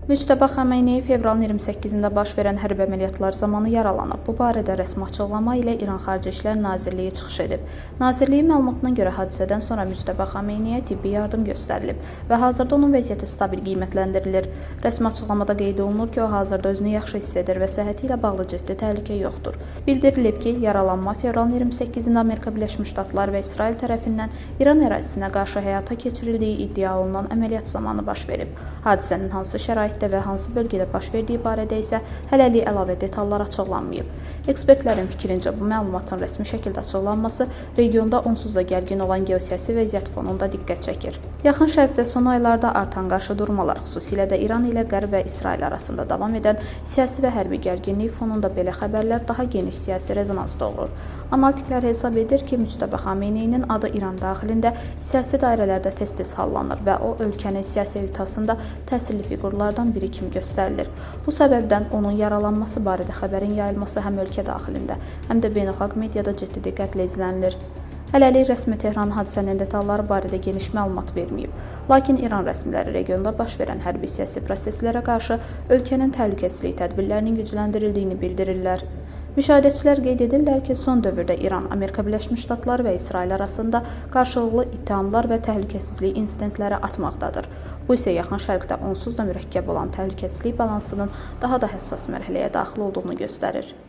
Müctəba Xameyni fevralın 28-də baş verən hərbi əməliyyatlar zamanı yaralanıb. Bu barədə rəsmi açıqlama ilə İran Xarici İşlər Nazirliyi çıxış edib. Nazirliyin məlumatına görə hadisədən sonra Müctəba Xameyniyə tibbi yardım göstərilib və hazırda onun vəziyyəti stabil qiymətləndirilir. Rəsmi açıqlamada qeyd olunur ki, o hazırda özünü yaxşı hiss edir və səhhəti ilə bağlı ciddi təhlükə yoxdur. Bildirilib ki, yaralanma fevralın 28-də Amerika Birləşmiş Ştatları və İsrail tərəfindən İran ərazisinə qarşı həyata keçirildiyi iddia olunan əməliyyat zamanı baş verib. Hadisənin hansı şəraitdə və hansı bölgədə baş verdiyi barədə isə hələlik əlavə detallar açıqlanmayıb. Ekspertlərin fikrincə bu məlumatın rəsmi şəkildə açıqlanması regionda onsuz da gərgin olan geosiyasi vəziyyət fonunda diqqət çəkir. Yaxın Şərqdə son aylarda artan qarşıdurmalar, xüsusilə də İran ilə Qərb və İsrail arasında davam edən siyasi və hərbi gərginlik fonunda belə xəbərlər daha geniş siyasi rezonans doğurur. Analitiklər hesab edir ki, Müctəba Xameyninin adı İran daxilində siyasi dairələrdə tez-tez hallanır və o ölkənin siyasi elitasında təsirli fiqurlardan biri kimi göstərilir. Bu səbəbdən onun yaralanması barədə xəbərin yayılması həm ölkə daxilində, həm də beynəlxalq mediada ciddi diqqətlə izlənilir. Hələlik rəsmi Tehran hadisənin detalları barədə geniş məlumat verməyib. Lakin İran rəsmiləri regionda baş verən hərbi siyasi proseslərə qarşı ölkənin təhlükəsizlik tədbirlərinin gücləndirildiyini bildirirlər. Müşahidəçilər qeyd edirlər ki, son dövrdə İran, Amerika Birləşmiş Ştatları və İsrail arasında qarşılıqlı ittihamlar və təhlükəsizlik insidentləri artmaqdadır. Bu isə Yaxın Şərqdə onsuz da mürəkkəb olan təhlükəsizlik balansının daha da həssas mərhələyə daxil olduğunu göstərir.